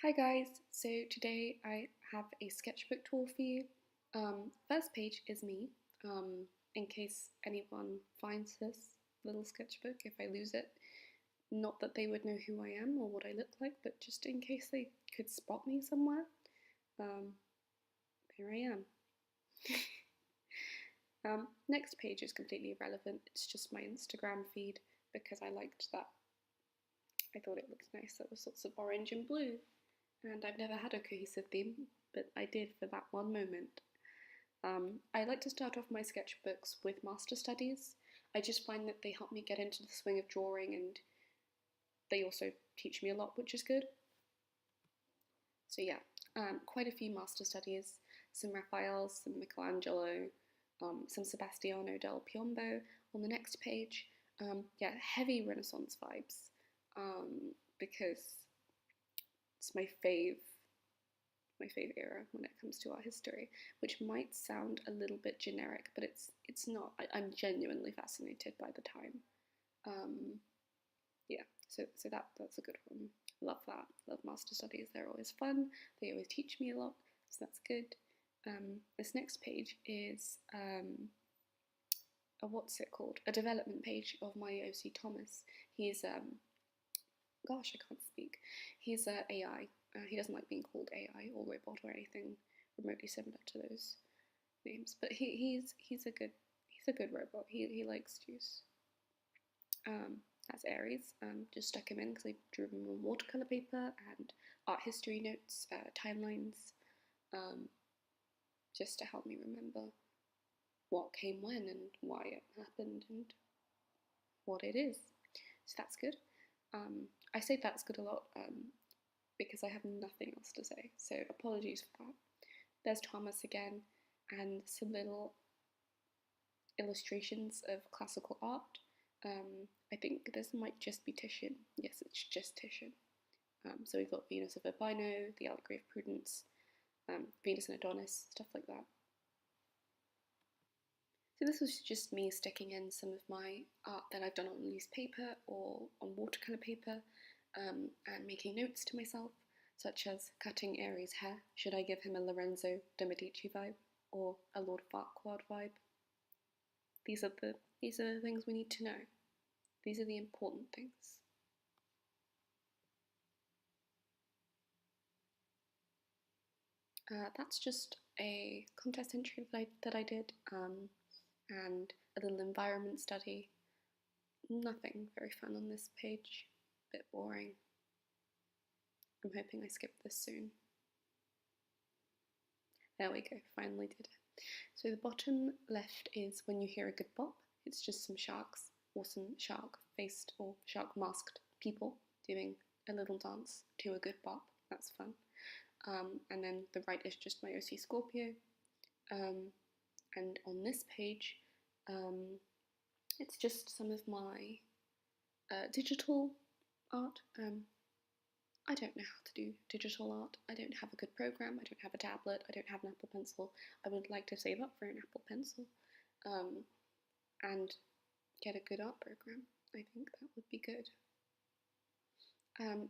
Hi guys, so today I have a sketchbook tour for you. First page is me, in case anyone finds this little sketchbook if I lose it. Not that they would know who I am or what I look like, but just in case they could spot me somewhere. Here I am. Next page is completely irrelevant, it's just my Instagram feed because I liked that. I thought it looked nice, there was lots of orange and blue. And I've never had a cohesive theme, but I did for that one moment. I like to start off my sketchbooks with master studies. I just find that they help me get into the swing of drawing, and they also teach me a lot, which is good. So yeah, quite a few master studies, some Raphael, some Michelangelo, some Sebastiano del Piombo on the next page. Yeah, heavy Renaissance vibes, because it's my fave era when it comes to art history, which might sound a little bit generic, but it's not. I'm genuinely fascinated by the time. Yeah, so that's a good one. Love that. Love master studies. They're always fun. They always teach me a lot, so that's good. This next page is what's it called? A development page of my OC Thomas. He's gosh, I can't speak. He's AI. He doesn't like being called AI or robot or anything remotely similar to those names. But he's a good robot. He likes juice. That's Aries. Just stuck him in because I drew him on watercolor paper and art history notes, timelines, just to help me remember what came when and why it happened and what it is. So that's good. I say that's good a lot because I have nothing else to say, so apologies for that. There's Thomas again, and some little illustrations of classical art. I think this might just be Titian. Yes, it's just Titian. So we've got Venus of Urbino, the Allegory of Prudence, Venus and Adonis, stuff like that. So this was just me sticking in some of my art that I've done on loose paper or on watercolour paper, and making notes to myself, such as cutting Aries' hair. Should I give him a Lorenzo de' Medici vibe or a Lord Farquhar vibe? These are the things we need to know. These are the important things. That's just a contest entry that I did, and a little environment study. Nothing very fun on this page, a bit boring. I'm hoping I skip this soon. There we go, finally did it. So the bottom left is when you hear a good bop. It's just some sharks, or some shark-faced or shark-masked people doing a little dance to a good bop. That's fun. And then the right is just my OC Scorpio. And on this page, it's just some of my digital art. I don't know how to do digital art. I don't have a good program. I don't have a tablet. I don't have an Apple Pencil. I would like to save up for an Apple Pencil, and get a good art program. I think that would be good.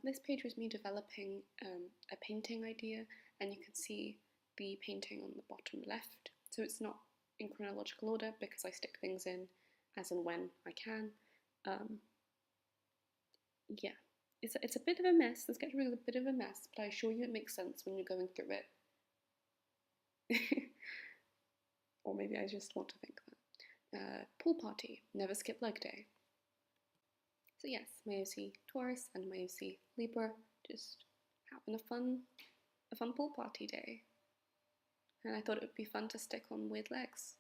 This page was me developing a painting idea, and you can see the painting on the bottom left. So it's not in chronological order because I stick things in as and when I can. Yeah, it's a bit of a mess. The sketchbook is a bit of a mess, but I assure you it makes sense when you're going through it. Or maybe I just want to think that. Pool party, never skip leg day. So yes, my OC Taurus and my OC Libra, just having a fun pool party day. And I thought it would be fun to stick on weird legs.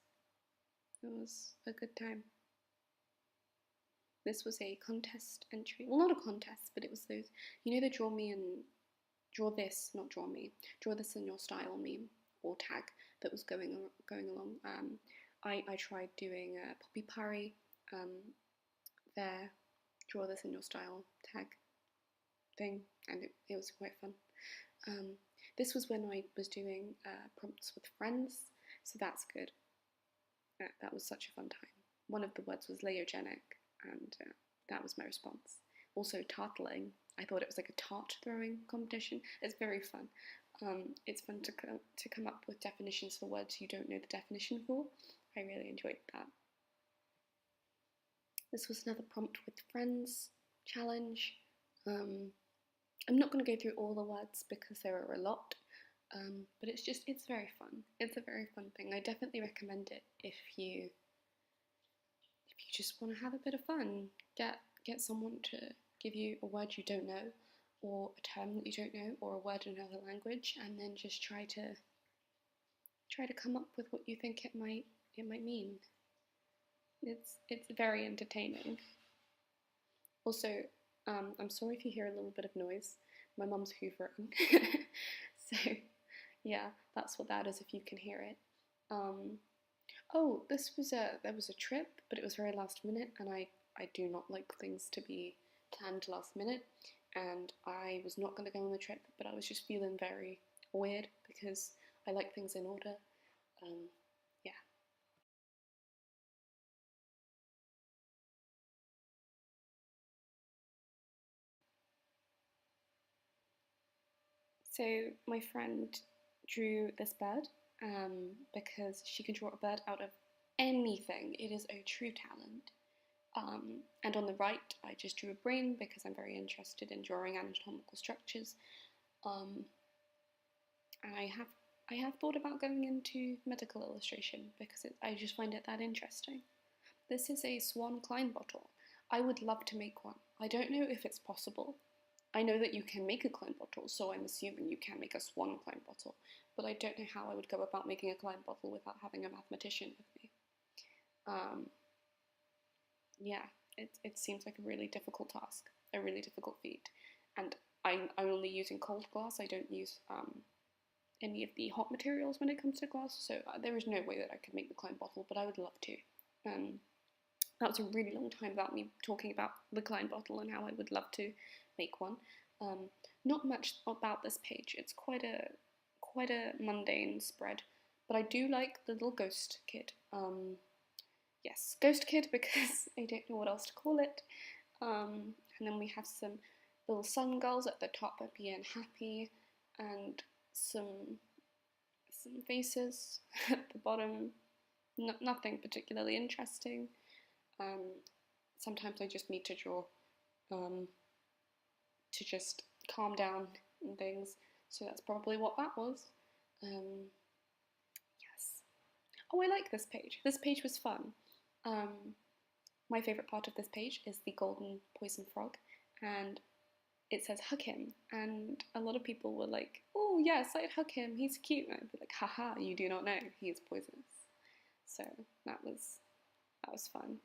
It was a good time. This was a contest entry. Well, not a contest, but it was those, you know, the draw this in your style meme or tag that was going along. I tried doing a Poppy Parry, their draw this in your style tag thing, and it was quite fun. This was when I was doing prompts with friends, so that's good. That was such a fun time. One of the words was laogenic, and that was my response. Also, tartling. I thought it was like a tart throwing competition. It's very fun. It's fun to come up with definitions for words you don't know the definition for. I really enjoyed that. This was another prompt with friends challenge. I'm not going to go through all the words because there are a lot, but it's very fun. It's a very fun thing. I definitely recommend it if you just want to have a bit of fun. Get someone to give you a word you don't know, or a term that you don't know, or a word in another language, and then just try to come up with what you think it might mean. It's very entertaining. Also, I'm sorry if you hear a little bit of noise. My mum's hoovering. So, yeah, that's what that is if you can hear it. Oh, there was a trip, but it was very last minute, and I do not like things to be planned last minute, and I was not going to go on the trip, but I was just feeling very weird because I like things in order. Yeah. So my friend drew this bird because she can draw a bird out of anything. It is a true talent. And on the right, I just drew a brain because I'm very interested in drawing anatomical structures. And I have thought about going into medical illustration because I just find it that interesting. This is a swan Klein bottle. I would love to make one. I don't know if it's possible. I know that you can make a Klein bottle, so I'm assuming you can make a swan Klein bottle, but I don't know how I would go about making a Klein bottle without having a mathematician with me. Yeah, it seems like a really difficult task, a really difficult feat, and I'm only using cold glass. I don't use any of the hot materials when it comes to glass, so there is no way that I could make the Klein bottle, but I would love to. That was a really long time about me talking about the Klein bottle and how I would love to make one. Not much about this page. It's quite a mundane spread, but I do like the little ghost kid. Yes, ghost kid because I don't know what else to call it. And then we have some little sun girls at the top being happy, and some faces at the bottom. Nothing particularly interesting. Sometimes I just need to draw to just calm down and things. So that's probably what that was. Yes. Oh, I like this page. This page was fun. My favourite part of this page is the golden poison frog, and it says hug him, and a lot of people were like, oh yes, I'd hug him, he's cute, and I'd be like, haha, you do not know, he is poisonous. So that was fun.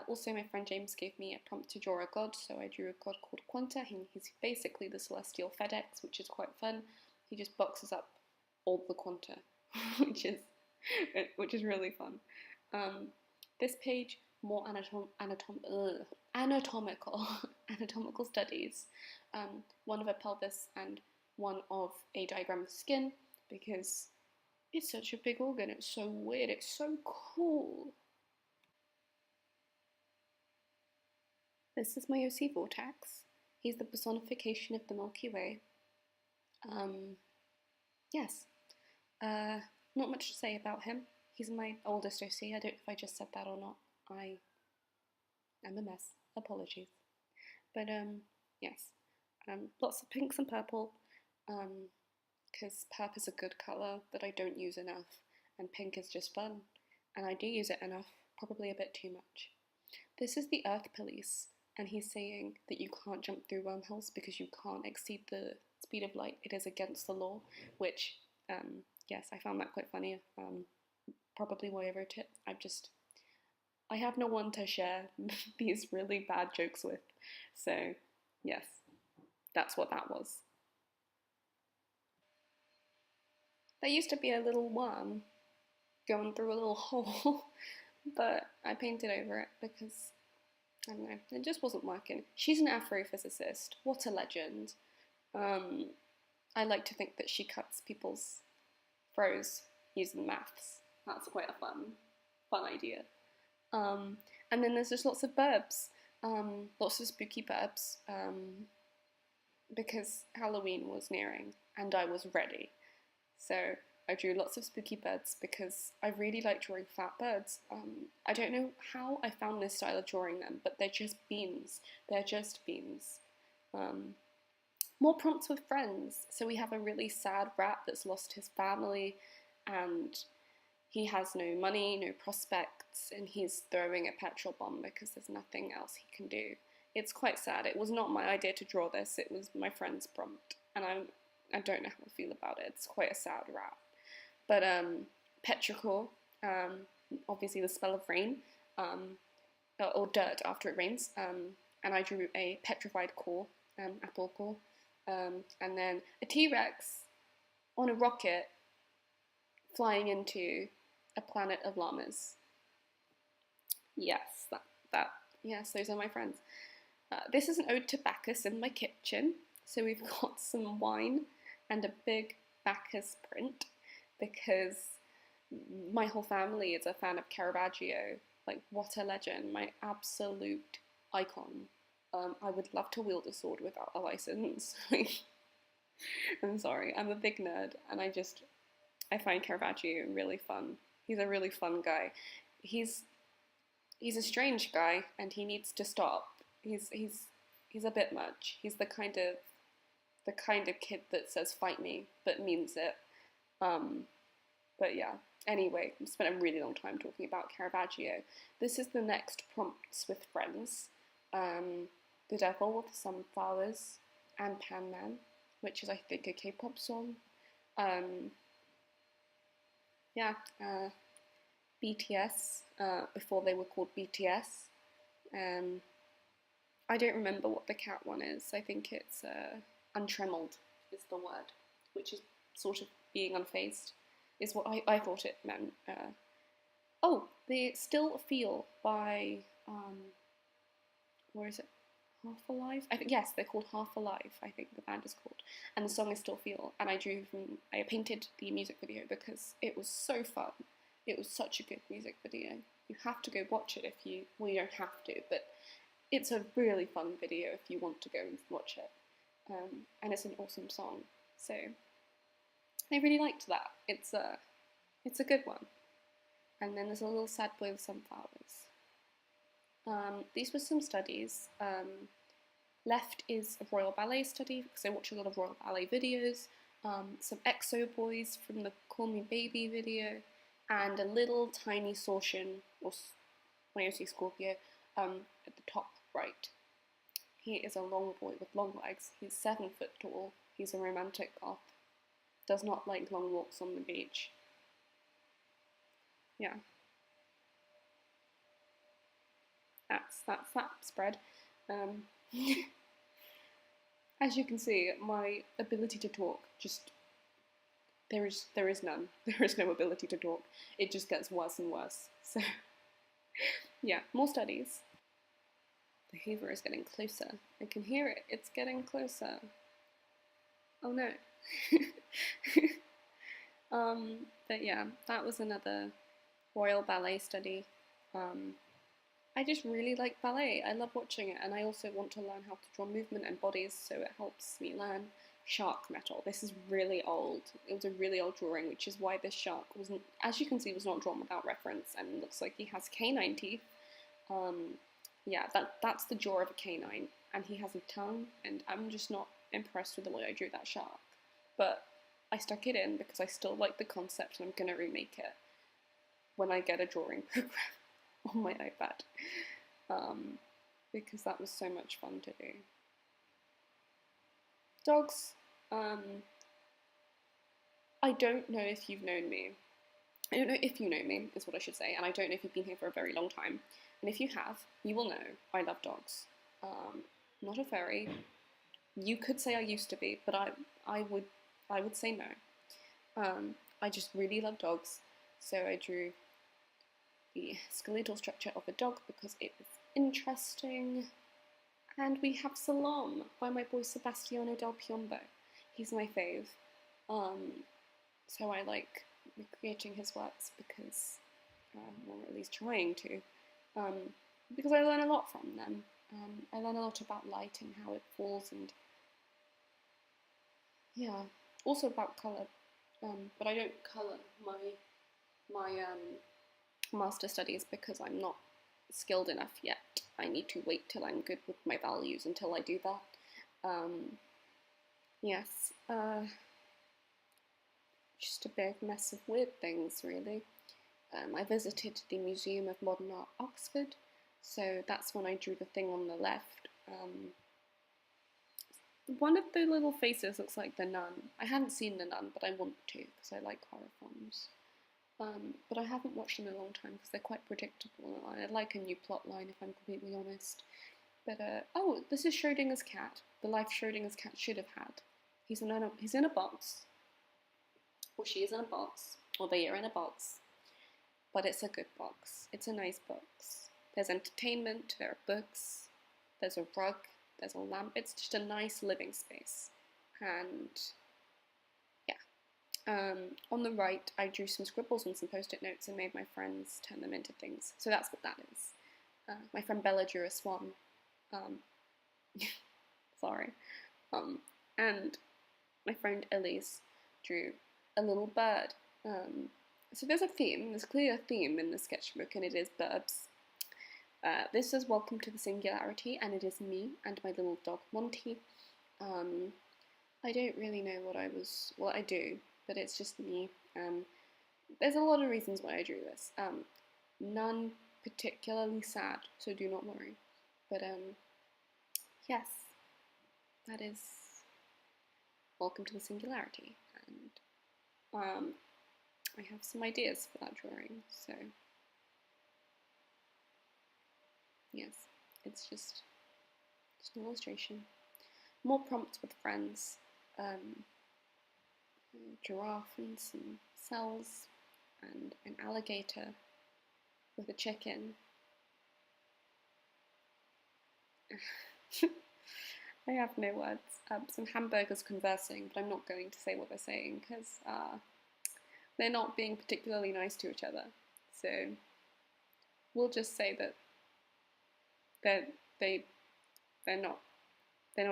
Also, my friend James gave me a prompt to draw a god, so I drew a god called Quanta. He's basically the celestial FedEx, which is quite fun. He just boxes up all the Quanta, which is really fun. This page, more anatomical studies. One of a pelvis and one of a diagram of skin, because it's such a big organ. It's so weird. It's so cool. This is my OC Vortex. He's the personification of the Milky Way. Yes. Not much to say about him. He's my oldest OC. I don't know if I just said that or not. I am a mess. Apologies. But yes. Lots of pinks and purple. Because purple is a good colour that I don't use enough, and pink is just fun. And I do use it enough, probably a bit too much. This is the Earth Police, and he's saying that you can't jump through wormholes because you can't exceed the speed of light. It is against the law, which, yes, I found that quite funny. Probably why I wrote it. I have no one to share these really bad jokes with. So, yes, that's what that was. There used to be a little worm going through a little hole, but I painted over it because, I don't know, it just wasn't working. She's an astrophysicist. What a legend. I like to think that she cuts people's throws using maths. That's quite a fun idea. And then there's just lots of burbs, lots of spooky burbs. because Halloween was nearing and I was ready. So I drew lots of spooky birds because I really like drawing fat birds. I don't know how I found this style of drawing them, but they're just beans. They're just beans. More prompts with friends. So we have a really sad rat that's lost his family and he has no money, no prospects, and he's throwing a petrol bomb because there's nothing else he can do. It's quite sad. It was not my idea to draw this, it was my friend's prompt, and I don't know how I feel about it. It's quite a sad rat. But petrichor, obviously the spell of rain, or dirt after it rains, and I drew a petrified core, apple core, and then a T-Rex on a rocket flying into a planet of llamas. Yes, yes, those are my friends. This is an ode to Bacchus in my kitchen. So we've got some wine and a big Bacchus print because my whole family is a fan of Caravaggio. Like, what a legend, my absolute icon. I would love to wield a sword without a license. I'm sorry, I'm a big nerd, and I find Caravaggio really fun. He's a really fun guy. He's a strange guy, and he needs to stop. He's a bit much. He's the kind of kid that says "fight me" but means it. But yeah. Anyway, I've spent a really long time talking about Caravaggio. This is the next prompts with friends. The Devil with Sunflowers and Pan Man, which is I think a K-pop song. BTS, before they were called BTS. I don't remember what the cat one is. I think it's untremeled is the word, which is sort of being unfazed, is what I thought it meant. The Still Feel by, where is it? Half Alive? Yes, they're called Half Alive, I think the band is called. And the song is Still Feel. And I painted the music video because it was so fun. It was such a good music video. You have to go watch it you don't have to, but it's a really fun video if you want to go and watch it. And it's an awesome song. So I really liked that. It's a good one. And then there's a little sad boy with sunflowers. These were some studies. Left is a Royal Ballet study because I watch a lot of Royal Ballet videos. Some EXO boys from the Call Me Baby video, and a little tiny Sortian, or when you see Scorpio, at the top right. He is a long boy with long legs. He's 7 foot tall. He's a romantic goth. Does not like long walks on the beach. Yeah. That's that spread. As you can see, my ability to talk there is none. There is no ability to talk. It just gets worse and worse. So yeah, more studies. The Hoover is getting closer. I can hear it. It's getting closer. Oh no. But yeah, that was another Royal Ballet study. I just really like ballet. I love watching it, and I also want to learn how to draw movement and bodies, so it helps me learn shark metal. This is really old. It was a really old drawing, which is why this shark wasn't, as you can see, was not drawn without reference, and looks like he has canine teeth. Yeah, that's the jaw of a canine, and he has a tongue, and I'm just not impressed with the way I drew that shark. But I stuck it in because I still like the concept, and I'm going to remake it when I get a drawing program on my iPad, because that was so much fun to do. Dogs. I don't know if you've known me. I don't know if you know me, is what I should say, and I don't know if you've been here for a very long time. And if you have, you will know I love dogs. Not a furry. You could say I used to be, but I would say no. I just really love dogs, so I drew the skeletal structure of a dog because it was interesting. And we have Salom by my boy Sebastiano Del Piombo. He's my fave. So I like recreating his works because, or at least trying to, because I learn a lot from them. I learn a lot about light and how it falls and yeah, also about colour, but I don't colour my master studies because I'm not skilled enough yet. I need to wait till I'm good with my values until I do that. Yes, just a big mess of weird things, really. I visited the Museum of Modern Art, Oxford, so that's when I drew the thing on the left. One of the little faces looks like the nun. I haven't seen the nun, but I want to because I like horror films. But I haven't watched them in a long time because they're quite predictable. I like a new plot line, if I'm completely honest. But oh, this is Schrodinger's cat. The life Schrodinger's cat should have had. He's in a box, or she is in a box, or they are in a box. But it's a good box. It's a nice box. There's entertainment. There are books. There's a rug. There's a lamp. It's just a nice living space. And yeah. On the right, I drew some scribbles on some post-it notes and made my friends turn them into things. So that's what that is. My friend Bella drew a swan. Sorry. And my friend Elise drew a little bird. So there's a theme, there's a clear theme in the sketchbook, and it is birds. This is Welcome to the Singularity, and it is me and my little dog Monty. I don't really know what I do, but it's just me. There's a lot of reasons why I drew this. None particularly sad, so do not worry. But yes, that is Welcome to the Singularity, and I have some ideas for that drawing, so yes, it's just an illustration. More prompts with friends, a giraffe and some cells, and an alligator with a chicken. I have no words. Some hamburgers conversing, but I'm not going to say what they're saying because they're not being particularly nice to each other. So we'll just say that they're not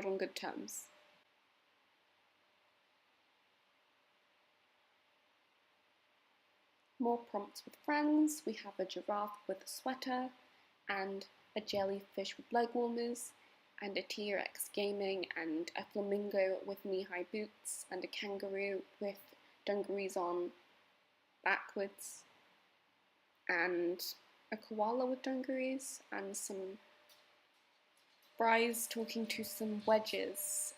on good terms. More prompts with friends. We have a giraffe with a sweater, and a jellyfish with leg warmers, and a T-Rex gaming, and a flamingo with knee-high boots, and a kangaroo with dungarees on backwards, and a koala with dungarees, and some fries talking to some wedges.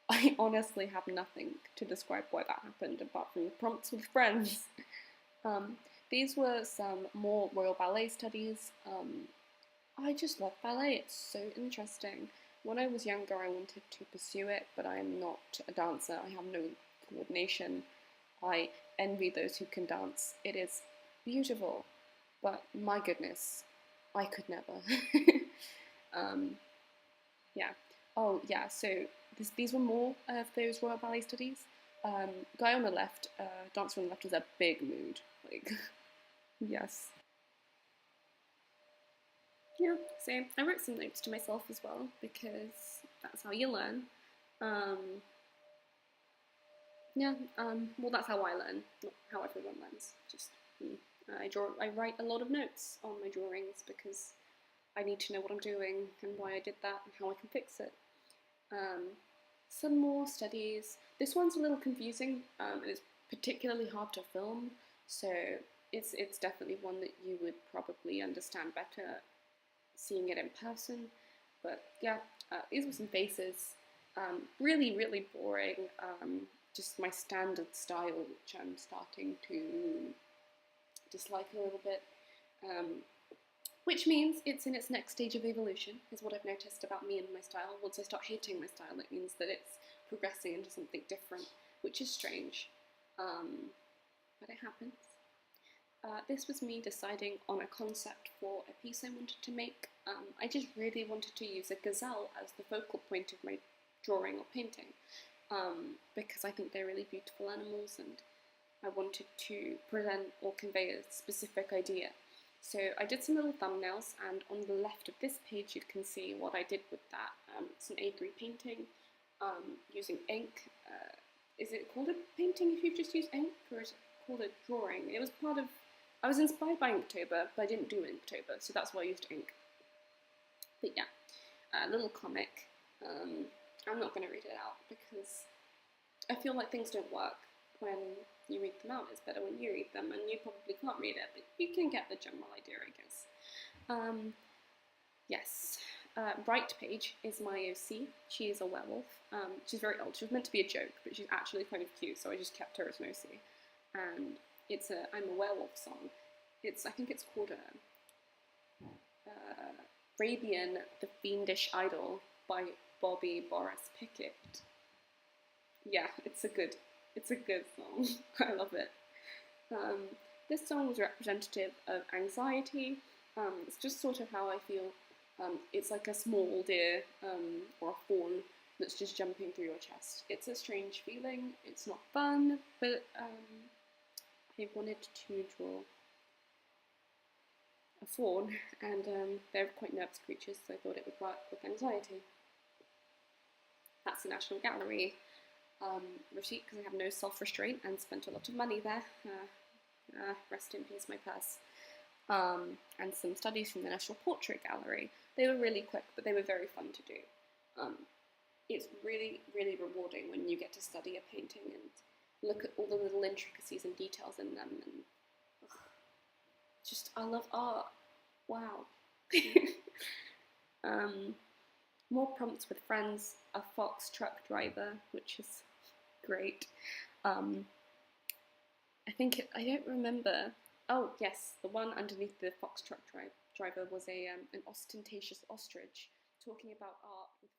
I honestly have nothing to describe why that happened apart from prompts with friends. These were some more Royal Ballet studies. I just love ballet, it's so interesting. When I was younger, I wanted to pursue it, but I am not a dancer. I have no coordination. I envy those who can dance. It is beautiful, but my goodness, I could never. Yeah. Oh, yeah, so these were more of those Royal Ballet studies. Guy on the left, dancer on the left was a big mood. Like, yes. Yeah, so I wrote some notes to myself as well because that's how you learn. Um, yeah, well, that's how I learn, not how everyone learns. Just me. I write a lot of notes on my drawings because I need to know what I'm doing and why I did that and how I can fix it. Some more studies. This one's a little confusing. It's particularly hard to film, so it's definitely one that you would probably understand better seeing it in person. But yeah, these were some faces. Really, really boring. Just my standard style, which I'm starting to dislike a little bit. Which means it's in its next stage of evolution, is what I've noticed about me and my style. Once I start hating my style, it means that it's progressing into something different, which is strange, but it happens. This was me deciding on a concept for a piece I wanted to make. I just really wanted to use a gazelle as the focal point of my drawing or painting, because I think they're really beautiful animals and I wanted to present or convey a specific idea. So I did some little thumbnails, and on the left of this page you can see what I did with that. It's an A3 painting using ink. Is it called a painting if you've just used ink, or is it called a drawing? It was part of, I was inspired by Inktober, but I didn't do Inktober, so that's why I used ink. But yeah, a little comic. I'm not going to read it out because I feel like things don't work when you read them out. It's better when you read them, and you probably can't read it, but you can get the general idea, I guess. Yes. Right page is my OC. She is a werewolf. She's very old. She was meant to be a joke, but she's actually kind of cute, so I just kept her as an OC. And it's a I'm a Werewolf song. I think it's called Rabian, the Fiendish Idol by Bobby Boris Pickett. Yeah, it's a good song. I love it. This song was representative of anxiety. It's just sort of how I feel. It's like a small deer or a fawn that's just jumping through your chest. It's a strange feeling. It's not fun, but I wanted to draw a fawn, and they're quite nervous creatures, so I thought it would work with anxiety. That's the National Gallery receipt, because I have no self-restraint and spent a lot of money there. Rest in peace, my purse. And some studies from the National Portrait Gallery. They were really quick, but they were very fun to do. It's really, really rewarding when you get to study a painting and look at all the little intricacies and details in them, and I love art. Wow. More prompts with friends, a fox truck driver, which is great. I don't remember. Oh yes, the one underneath the fox truck driver was an ostentatious ostrich talking about art with